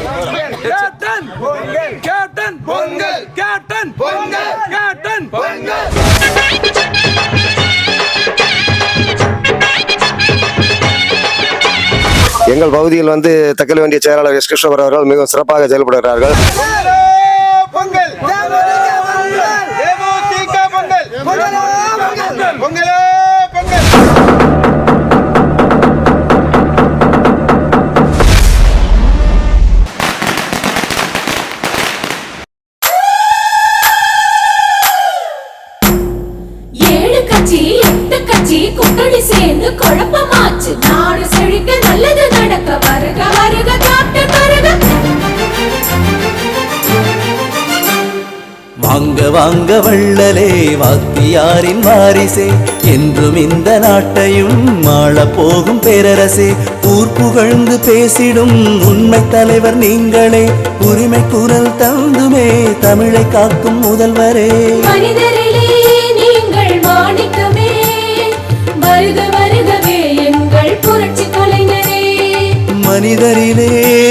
Captain Pongal, Captain Pongal, Captain Pongal, Captain Pongal. எங்கள் பகுதியில் தக்கல் வேண்டிய செயலாளர் எஸ் கிருஷ்ணவர் அவர்கள் மிகவும் சிறப்பாக செயல்படுகிறார்கள். கூட்டணி சேர்ந்து குழப்பமாச்சு. நாடு செழிக்க நல்லது நடக்க வருக வருக கேப்டன் வருக. வாங்க வாங்க வள்ளலே வாத்தியாரின் வாரிசே, என்றும் இந்த நாட்டையும் மாள போகும் பேரரசே. ஊர் புகழ்ந்து பேசிடும் உண்மை தலைவர் நீங்களே, உரிமை குரல் தந்துமே தமிழை காக்கும் முதல்வரே. மனிதரிலே நீங்கள் மாணிக்கமே, வருக வருகவே எங்கள் புரட்சி கலைஞரே. மனிதரிலே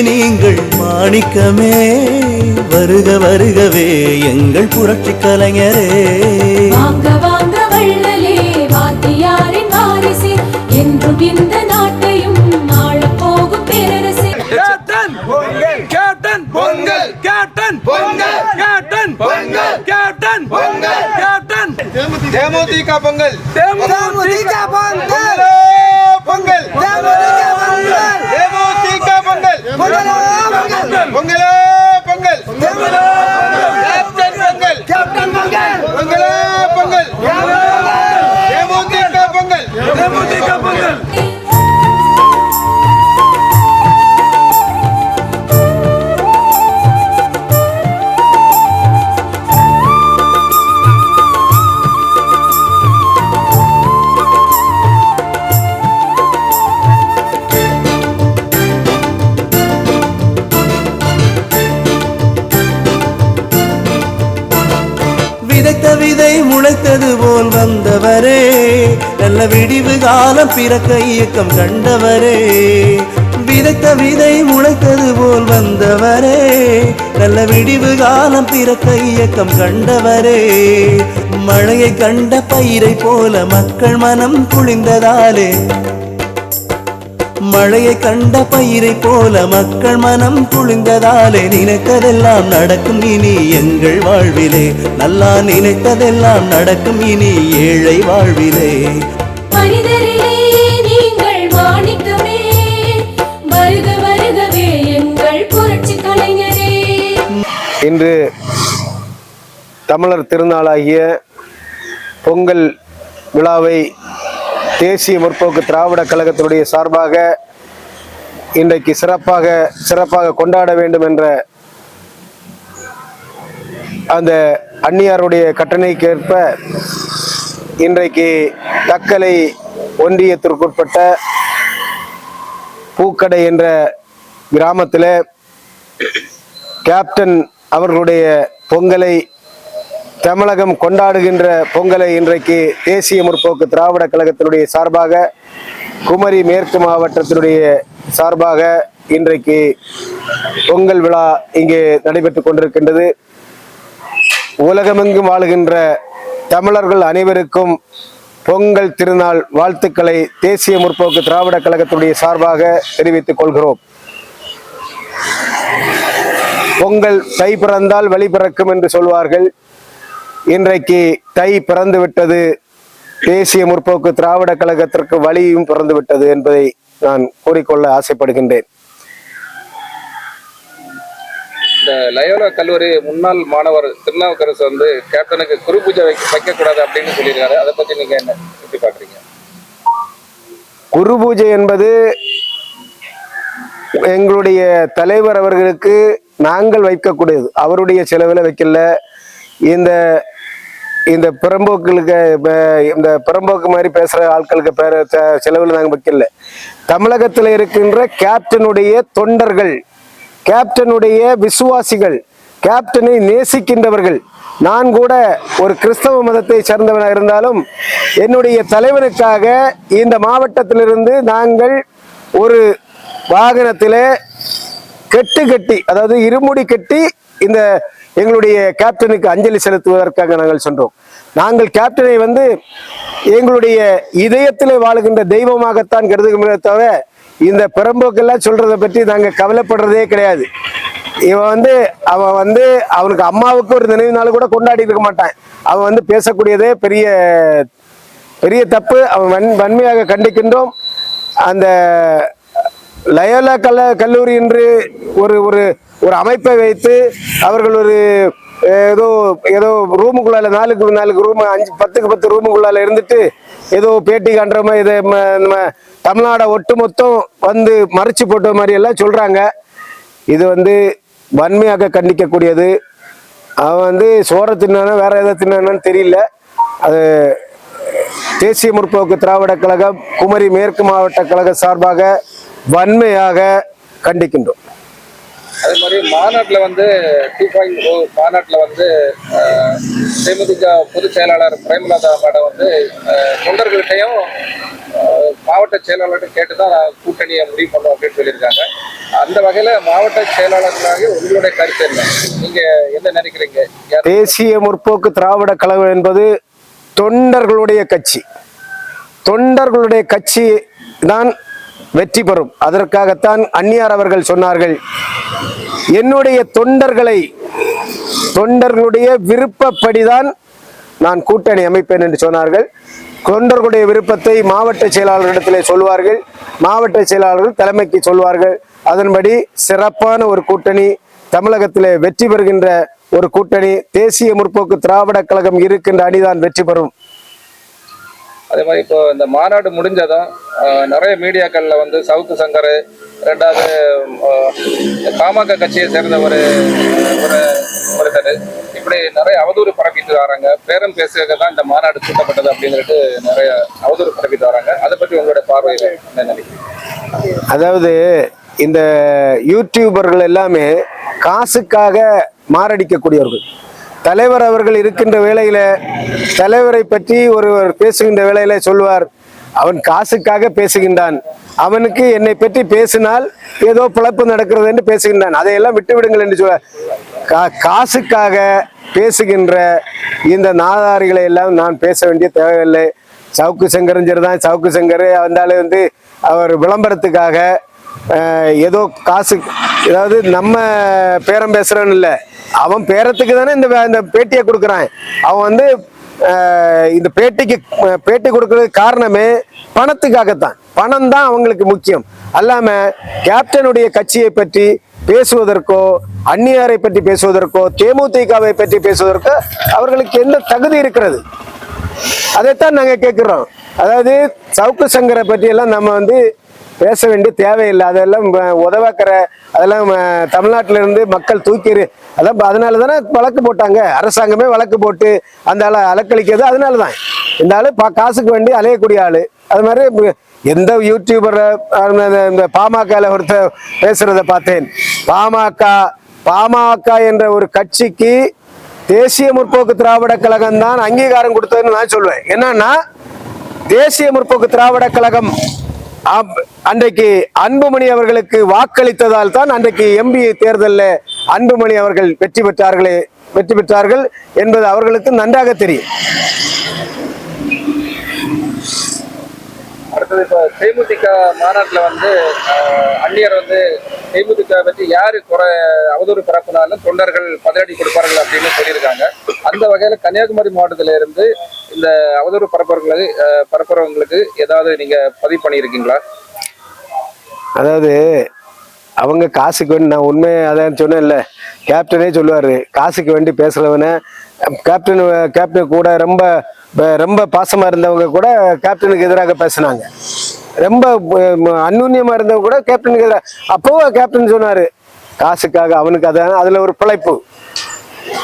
நீங்கள் மாணிக்கமே, வருக வருகவே எங்கள் புரட்சி கலைஞரே. வாங்க வாங்க வள்ளலே வாத்தியாரின் வாரிசே, என்றும் இந்த நாட்டையும் ஆள போகும் பேரரசே. Captain Pongal, Captain Pongal, Captain Pongal, Captain Pongal, Captain Pongal, Captain தேமுதிக பொங்கல், தேமுதிக பொங்கல், பொங்கல், தேமுதிக பொங்கல், பொங்கல், பொங்கல், கேப்டன் பொங்கல், கேப்டன் பொங்கல், பொங்கல், பொங்கல், தேமுதிக பொங்கல், தேமுதிக பொங்கல். விதைத்த விதை முளைத்தது போல் வந்தவரே, நல்ல விடிவு காலம் பிறக்க இயக்கம் கண்டவரே. விதைத்த விதை முளைத்தது போல் வந்தவரே, நல்ல விடிவு காலம் பிறக்க இயக்கம் கண்டவரே. மழையை கண்ட பயிரை போல மக்கள் மனம் குளிர்ந்ததாலே, மழையை கண்ட பயிரை போல மக்கள் மனம் குளிர்ந்ததாலே, நினைத்ததெல்லாம் நடக்கும் இனி எங்கள் வாழ்விலே, நல்லா நினைத்ததெல்லாம் நடக்கும் இனி ஏழை வாழ்விலே. மனிதரிலே நீங்கள் மாணிக்கமே, வருக வருகவே எங்கள் புரட்சி கலைஞரே. இன்று தமிழர் திருநாளாகிய பொங்கல் விழாவை தேசிய முற்போக்கு திராவிட கழகத்தினுடைய சார்பாக இன்றைக்கு சிறப்பாக கொண்டாட வேண்டும் என்ற அந்த அந்நியாருடைய கட்டளைக்கேற்ப இன்றைக்கு தக்கலை ஒன்றியத்திற்குட்பட்ட பூக்கடை என்ற கிராமத்தில் கேப்டன் அவர்களுடைய பொங்கலை, தமிழகம் கொண்டாடுகின்ற பொங்கலை இன்றைக்கு தேசிய முற்போக்கு திராவிட கழகத்தினுடைய சார்பாக, குமரி மேற்கு மாவட்டத்தினுடைய சார்பாக இன்றைக்கு பொங்கல் விழா இங்கே நடைபெற்றுக் கொண்டிருக்கின்றது. உலகமெங்கும் வாழுகின்ற தமிழர்கள் அனைவருக்கும் பொங்கல் திருநாள் வாழ்த்துக்களை தேசிய முற்போக்கு திராவிட கழகத்தினுடைய சார்பாக தெரிவித்துக் கொள்கிறோம். பொங்கல் தை பிறந்தால் வழி பிறக்கும் என்று சொல்வார்கள். இன்றைக்கு தை பிறந்து விட்டது, தேசிய முற்போக்கு திராவிட கழகத்திற்கு வழியும் பிறந்து விட்டது என்பதை நான் கூறிக்கொள்ள ஆசைப்படுகின்றேன். இந்த லயோலா கல்லூரி முன்னாள் மாணவர் திருநாவுக்கரசு கேப்டனுக்கு குரு பூஜை வைக்கக்கூடாது அப்படின்னு சொல்லியிருக்காரு. அதை பத்தி நீங்க என்ன எப்படி பாக்குறீங்க? குரு பூஜை என்பது எங்களுடைய தலைவர் அவர்களுக்கு நாங்கள் வைக்கக்கூடியது, அவருடைய செலவில் வைக்கல. இந்த இந்த புறம்போக்குகளுக்கு, இந்த புறம்போக்கு மாதிரி பேசுற ஆட்களுக்கு செலவில் நாங்கள் வைக்கல. தமிழகத்தில் இருக்கின்ற கேப்டனுடைய தொண்டர்கள், கேப்டனுடைய விசுவாசிகள், கேப்டனை நேசிக்கின்றவர்கள், நான் கூட ஒரு கிறிஸ்தவ மதத்தை சேர்ந்தவனாக இருந்தாலும் என்னுடைய தலைவனுக்காக இந்த மாவட்டத்திலிருந்து நாங்கள் ஒரு வாகனத்திலே கட்டி அதாவது இருமுடி கட்டி இந்த எங்களுடைய கேப்டனுக்கு அஞ்சலி செலுத்துவதற்காக நாங்கள் சென்றோம். நாங்கள் கேப்டனை வந்து எங்களுடைய இதயத்திலே வாழுகின்ற தெய்வமாகத்தான் கருதுகிறோமே தவிர இந்த பெரம்போக்கெல்லாம் சொல்றதை பற்றி நாங்கள் கவலைப்படுறதே கிடையாது. அவன் வந்து அவனுக்கு அம்மாவுக்கு ஒரு நினைவு நாள் கூட கொண்டாடி இருக்க மாட்டான். அவன் வந்து பேசக்கூடியதே பெரிய பெரிய தப்பு. அவன் வன்மையாக கண்டிக்கின்றோம். அந்த லயோலா கல்லூரி என்று ஒரு ஒரு ஒரு அமைப்பை வைத்து அவர்கள் ஒரு ஏதோ ரூமுக்குள்ளால 4 ரூம் 10 ரூமுக்குள்ளால இருந்துட்டு ஏதோ பேட்டி காண்ற மாதிரி இதை நம்ம தமிழ்நாடை ஒட்டுமொத்தம் வந்து மறைச்சு போட்ட மாதிரி எல்லாம் சொல்றாங்க. இது வந்து வன்மையாக கண்டிக்கக்கூடியது. அவன் வந்து சோற தின்னானா வேற ஏதோ தின்னானு தெரியல. அது தேசிய முற்போக்கு திராவிட கழகம் குமரி மேற்கு மாவட்ட கழக சார்பாக வன்மையாக கண்டிக்கின்றோம். அதே மாதிரி மாநாட்டில் வந்து 2.0 மாநாட்டில் வந்து தேமுதிக பொதுச் செயலாளர் பிரேமலதா மேடம் வந்து தொண்டர்கள்ட்டையும் மாவட்ட செயலாளர்கிட்ட கேட்டு தான் கூட்டணியை முடிவு பண்ணுவோம் அப்படின்னு சொல்லியிருக்காங்க. அந்த வகையில் மாவட்ட செயலாளர்களாக உங்களுடைய கருத்து என்ன? நீங்க என்ன நினைக்கிறீங்க? தேசிய முற்போக்கு திராவிட கழகம் என்பது தொண்டர்களுடைய கட்சி. தொண்டர்களுடைய கட்சி தான் வெற்றி பெறும். அதற்காகத்தான் அந்நியார் அவர்கள் சொன்னார்கள், என்னுடைய தொண்டர்களுடைய விருப்பப்படிதான் நான் கூட்டணி அமைப்பேன் என்று சொன்னார்கள். தொண்டர்களுடைய விருப்பத்தை மாவட்ட செயலாளர்களிடத்திலே சொல்வார்கள், மாவட்ட செயலாளர்கள் தலைமைக்கு சொல்வார்கள். அதன்படி சிறப்பான ஒரு கூட்டணி தமிழகத்திலே வெற்றி பெறுகின்ற ஒரு கூட்டணி தேசிய முற்போக்கு திராவிட கழகம் இருக்கின்ற அணிதான் வெற்றி பெறும். அதே மாதிரி இப்போ இந்த மாநாடு முடிஞ்சதும் நிறைய மீடியாக்கள்ல வந்து சவுக்கு சங்கர், ரெண்டாவது பாமக கட்சியை சேர்ந்த ஒருத்தர் இப்படி நிறைய அவதூறு பரப்பிட்டு வராங்க. பேரம் பேசுறதுக்கு தான் இந்த மாநாடு கூட்டப்பட்டது அப்படின்னு சொல்லிட்டு நிறைய அவதூறு பரப்பிட்டு வராங்க. அதை பற்றி உங்களுடைய பார்வையில் என்ன நினைக்கிறீங்க? அதாவது இந்த யூடியூபர்கள் எல்லாமே காசுக்காக மாரடிக்கக்கூடியவர்கள். தலைவர் அவர்கள் இருக்கின்ற வேளையில தலைவரை பற்றி ஒருவர் பேசுகின்ற வேளையில சொல்வார், அவன் காசுக்காக பேசுகின்றான், அவனுக்கு என்னை பற்றி பேசினால் ஏதோ பிழப்பு நடக்கிறது என்று பேசுகின்றான், அதையெல்லாம் விட்டு விடுங்கள் என்று சொல்ல. காசுக்காக பேசுகின்ற இந்த நாதாரிகளை எல்லாம் நான் பேச வேண்டிய தேவையில்லை. சவுக்கு சங்கரும் சரிதான். சவுக்கு சங்கர் வந்தாலே வந்து அவர் விளம்பரத்துக்காக ஏதோ காசு, ஏதாவது நம்ம பேரம் பேசுறோன்னு இல்லை, அவன் பேரத்துக்கு தானே இந்த பேட்டியை கொடுக்குறான். அவன் வந்து இந்த பேட்டி கொடுக்கறதுக்கு காரணமே பணத்துக்காகத்தான். பணம் தான் அவங்களுக்கு முக்கியம். அல்லாம கேப்டனுடைய கட்சியை பற்றி பேசுவதற்கோ, அந்நியாரை பற்றி பேசுவதற்கோ, தேமுதிகவை பற்றி பேசுவதற்கோ அவர்களுக்கு எந்த தகுதி இருக்கிறது? அதைத்தான் நாங்க கேட்கிறோம். அதாவது சவுக்கு சங்கரை பற்றி எல்லாம் நம்ம வந்து பேச வேண்டிய தேவையில்லை. அதெல்லாம் உதவாக்கிற, அதெல்லாம் தமிழ்நாட்டில இருந்து மக்கள் அதான் அதனால தானே வழக்கு போட்டாங்க. அரசாங்கமே வழக்கு போட்டு அந்த ஆளை அலக்களிக்கிறது அதனால தான். இந்த ஆளு காசுக்கு வேண்டி அலையக்கூடிய ஆளு. அது மாதிரி எந்த யூடியூபர் இந்த பாமக ஒருத்தர் பேசுறத பார்த்தேன். பாமக என்ற ஒரு கட்சிக்கு தேசிய முற்போக்கு திராவிட கழகம் தான் அங்கீகாரம் கொடுத்ததுன்னு நான் சொல்லுவேன். என்னன்னா தேசிய முற்போக்கு திராவிட கழகம் அன்றைக்கு அன்புமணி அவர்களுக்கு வாக்களித்ததால் தான் அன்றைக்கு எம்பி தேர்தலில் அன்புமணி அவர்கள் வெற்றி பெற்றார்கள் என்பது அவர்களுக்கு நன்றாக தெரியும். அடுத்தது இப்போ தேமுதிக மாநாட்டில் வந்து அந்நியர் வந்து தேமுதிக பற்றி யாரு அவதூறு பரப்புனாலும் தொண்டர்கள் பதிலடி கொடுப்பார்கள் அப்படின்னு சொல்லியிருக்காங்க. அந்த வகையில் கன்னியாகுமரி மாவட்டத்தில இருந்து இந்த அவதூறு பரப்புறவங்களுக்கு ஏதாவது நீங்க பதிவு பண்ணியிருக்கீங்களா? அதாவது அவங்க காசுக்கு வேண்டி, நான் உண்மையை அதான் சொன்னேன்ல, கேப்டனே சொல்லுவாரு, காசுக்கு வேண்டி பேசுறவன கேப்டன் கூட ரொம்ப பாசமா இருந்தவங்க கூட கேப்டனுக்கு எதிராக பேசினாங்க. ரொம்ப அந்நுன்யமா இருந்தவங்க கூட கேப்டனுக்கு எதிராக. அப்போ கேப்டன் சொன்னாரு, காசுக்காக அவனுக்கு அதுல ஒரு பிழைப்பு.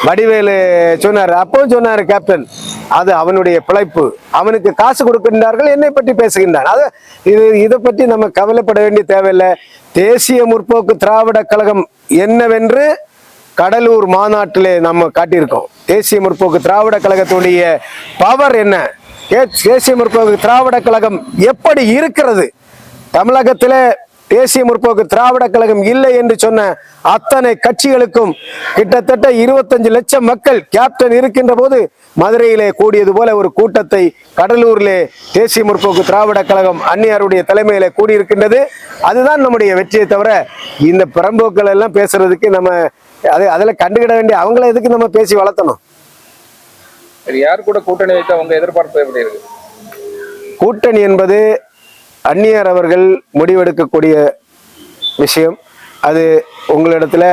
வடிவேலு சொன்னாரு, அப்பவும் சொன்னாரு கேப்டன், அது அவனுடைய பிழைப்பு, அவனுக்கு காசு கொடுக்கின்றார்கள், என்னை பற்றி பேசுகின்றான். இதை பற்றி நம்ம கவலைப்பட வேண்டிய தேவையில்லை. தேசிய முற்போக்கு திராவிட கழகம் என்னவென்று கடலூர் மாநாட்டிலே நம்ம காட்டியிருக்கோம். தேசிய முற்போக்கு திராவிட கழகத்துடைய பவர் என்ன, தேசிய முற்போக்கு திராவிட கழகம் எப்படி இருக்கிறது, தமிழகத்திலே தேசிய முற்போக்கு திராவிட கழகம் இல்லை என்று சொன்ன அத்தனை கட்சிகளுக்கும் கிட்டத்தட்ட 25 லட்சம் மக்கள் கேப்டன் இருக்கின்ற போது மதுரையிலே கூடியது போல ஒரு கூட்டத்தை கடலூரிலே தேசிய முற்போக்கு திராவிட கழகம் அந்நியாருடைய தலைமையில கூடியிருக்கின்றது. அதுதான் நம்முடைய வெற்றியை தவிர இந்த புறம்போக்கள் எல்லாம் பேசுறதுக்கு நம்ம அதுல கண்டுகிட வேண்டிய அவங்கள எதுக்கு நம்ம பேசி வளர்த்தணும்? யார் கூட கூட்டணி வைத்து அவங்க எதிர்பார்ப்பு எப்படி இருக்கு? கூட்டணி என்பது அந்நியர் அவர்கள் முடிவெடுக்கக்கூடிய விஷயம். அது உங்களிடத்துல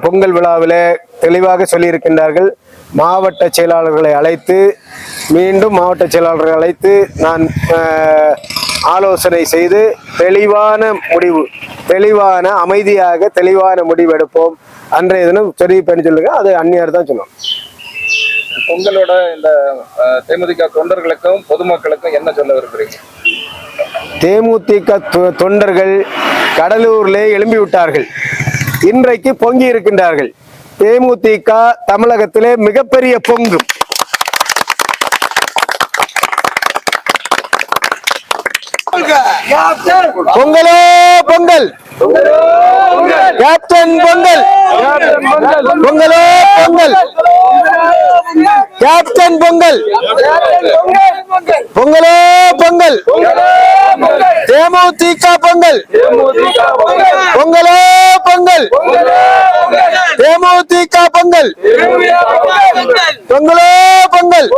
பொங்கல் விழாவில் தெளிவாக சொல்லியிருக்கின்றார்கள். மாவட்ட செயலாளர்களை அழைத்து மீண்டும் மாவட்ட செயலாளர்களை அழைத்து நான் ஆலோசனை செய்து தெளிவான அமைதியாக தெளிவான முடிவு எடுப்போம். அன்றைய தினம் தெரிவிப்பேன்னு சொல்லுங்க. அது அந்நியர் தான் சொல்லுவோம். பொங்கலோட இந்த தேமுதிக தொண்டர்களுக்கும் பொதுமக்களுக்கும் என்ன சொல்ல விரும்புறீங்க? தேமுதிக தொண்டர்கள் கடலூரிலே எழும்பி விட்டார்கள். இன்றைக்கு பொங்கி இருக்கின்றார்கள். தேமுதிக தமிழகத்திலே மிகப்பெரிய பொங்கு. பொங்கலோ பொங்கல், கேப்டன் பொங்கல், பொங்கலோ பொங்கல், கேப்டன் பொங்கல், பொங்கலோ பொங்கல், தேமுதிக பொங்கல், பொங்கலோ பொங்கல், தேமுதிக பொங்கல், பொங்கலோ பொங்கல்,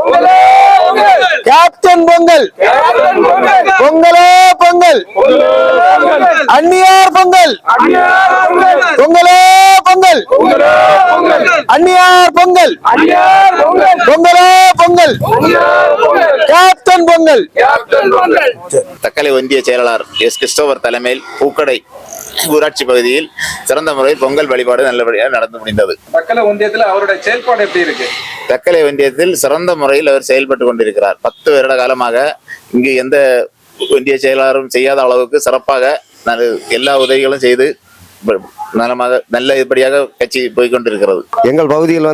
கேப்டன் பொங்கல், பொங்கலோ பொங்கல், அந்நியார் பொங்கல், பொங்கலோ பொங்கல், அந்நியார் பொங்கல், பொங்கலோ பொங்கல், கேப்டன் பொங்கல். தக்கலை ஒன்றிய செயலாளர் எஸ். கிறிஸ்டோபர் தலைமையில் பூக்கடை ஊராட்சி பகுதியில் சிறந்த முறையில் பொங்கல் வழிபாடு நல்லபடியாக நடந்து முடிந்தது. தக்கலை ஒன்றியத்தில் அவருடைய செயல்பாடு எப்படி இருக்கு? தக்கலை ஒன்றியத்தில் சிறந்த முறையில் அவர் செயல்பட்டு கொண்டிருக்கிறார். 10 வருட காலமாக இங்கு எந்த ஒன்றிய செயலாளரும் செய்யாத அளவுக்கு சிறப்பாக எல்லா உதவிகளும் செய்து நல்லபடியாக கட்சி போய்கொண்டிருக்கிறது. எங்கள் பகுதியில்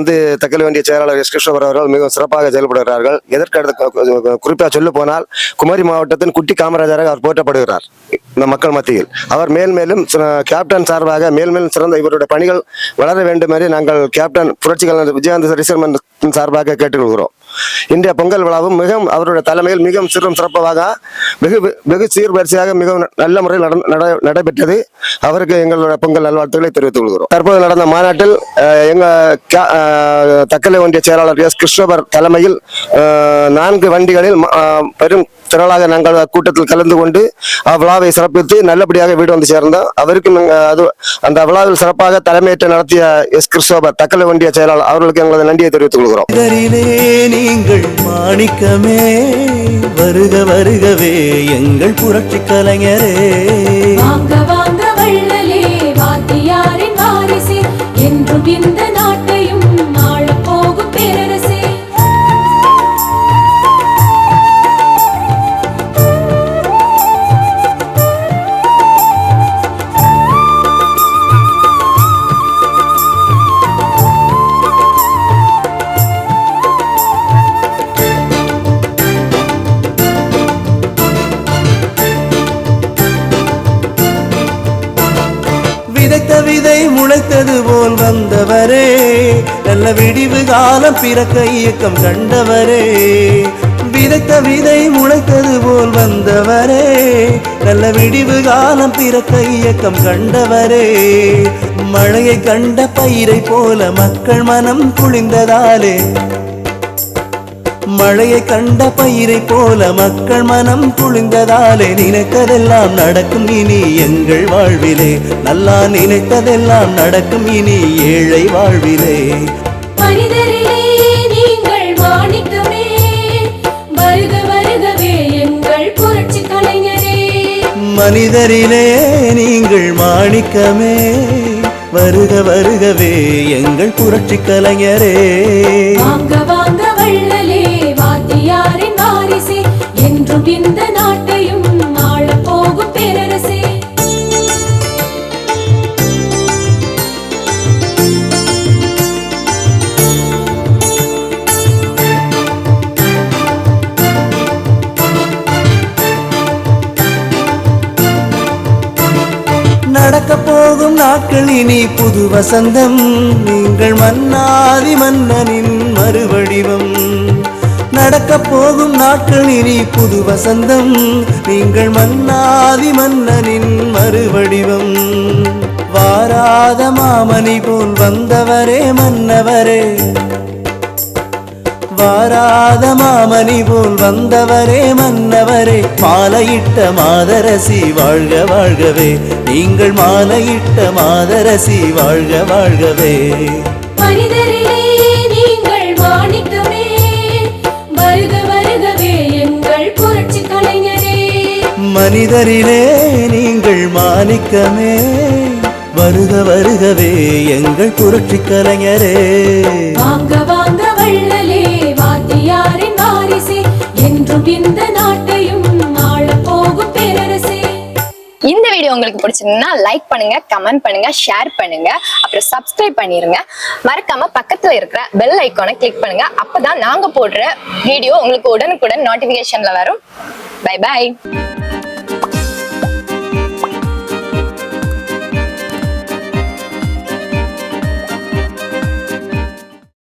தக்கலை ஒன்றிய செயலாளர் எஸ். கிருஷ்ணவர் அவர்கள் மிகவும் சிறப்பாக செயல்படுகிறார்கள். எதற்கடுத்து குறிப்பாக சொல்ல போனால் குமரி மாவட்டத்தின் குட்டி காமராஜராக அவர் போற்றப்படுகிறார் இந்த மக்கள் மத்தியில். அவர் மேலும் கேப்டன் சார்பாக மேலும் சிறந்த இவருடைய பணிகள் வளர வேண்டும் என்று நாங்கள் கேப்டன் புரட்சிகளாளர் விஜயகாந்த் ரிசர்வ் சார்பாக கேட்டுக்கொள்கிறோம். இன்றைய பொங்கல் விழாவும் மிகவும் அவருடைய தலைமையில் மிகவும் சிறப்பாக வெகு சீர்வரிசையாக மிகவும் நல்ல முறையில் நடைபெற்றது. அவருக்கு எங்களுடைய பொங்கல் நல்வாழ்த்துக்களை தெரிவித்துக் கொள்கிறோம். தற்போது நடந்த மாநாட்டில் தக்கலை ஒன்றிய செயலாளர் எஸ். கிருஷ்ணவர் தலைமையில் 4 வண்டிகளில் பெரும் திரளாக நாங்கள் கூட்டத்தில் கலந்து கொண்டு அவ்விழாவை சிறப்பித்து நல்லபடியாக வீடு வந்து சேர்ந்தோம். அவருக்கு அந்த விழாவில் சிறப்பாக தலைமையேற்று நடத்திய எஸ். கிறிஸ்டோபர் தக்கலை ஒன்றிய செயலாளர் அவர்களுக்கு எங்களது நன்றியை தெரிவித்துக் கொள்கிறோம். நீங்கள் மாணிக்கமே வருக வருகவே எங்கள் புரட்சி கலைஞரே. வாங்க வாங்க வள்ளலே வாத்தியாரின் வாரிசே என்றும் இந்த நாட்டையும் ஆளப் போகும் பேரரசே. விதைத்த விதை முளைத்தது போல் வந்தவரே, நல்ல விடிவு காலம் பிறக்க இயக்கம் கண்டவரே. விதைத்த விதை முளைத்தது போல் வந்தவரே, நல்ல விடிவு காலம் பிறக்க இயக்கம் கண்டவரே. மழையை கண்ட பயிரை போல மக்கள் மனம் குளிர்ந்ததாலே, மழையை கண்ட பயிரை போல மக்கள் மனம் குளிர்ந்ததாலே நினைத்ததெல்லாம் நடக்கும் இனி எங்கள் வாழ்விலே. நல்லா நினைத்ததெல்லாம் நடக்கும் இனி ஏழை வாழ்விலே. மனிதரிலே நீங்கள் மாணிக்கமே வருக வருகவே எங்கள் புரட்சி கலைஞரே. மனிதரிலே நீங்கள் மாணிக்கமே வருக வருகவே எங்கள் புரட்சி கலைஞரே. வாங்க வாங்க வள்ளலே வாத்தியாரின் வாரிசே என்றும் இந்த நாட்டையும் ஆளப் போகும் பேரரசே. போகும் நாட்கள் இனி புது வசந்தம் நீங்கள் மன்னாதி மன்னனின் மறுவடிவம் நடக்க போகும் நாட்கள் இனி புது வசந்தம் நீங்கள் மன்னாதி மன்னனின் மறுவடிவம் வாராத மாமணி போல் வந்தவரே மன்னவரே வாராத மாமணி போல் வந்தவரே மன்னவரே மாலையிட்ட மாதரசி வாழ்க வாழ்கவே நீங்கள் மாலையிட்ட மாதரசி வாழ்க வாழ்கவே மனிதரிலே நீங்கள் மாணிக்கமே வருக வருகவே எங்கள் புரட்சி கலைஞரே மனிதரிலே நீங்கள் மாணிக்கமே வருக வருகவே எங்கள் புரட்சி கலைஞரே வாங்க வாங்க வள்ளலே வாத்தியாரின் வாரிசே என்றும் இந்த நாட்டையும் ஆள போகும் பேரரசே. இந்த வீடியோ உங்களுக்கு பிடிச்சிருந்தா லைக் பண்ணுங்க, கமெண்ட் பண்ணுங்க, ஷேர் பண்ணுங்க, அப்புறம் சப்ஸ்கிரைப் பண்ணிருங்க. மறக்காம பக்கத்துல இருக்கிற பெல் ஐகானை கிளிக் பண்ணுங்க. அப்பதான் நாங்க போடுற வீடியோ உங்களுக்கு உடனுக்குடன் நோட்டிபிகேஷன்ல வரும். Bye by.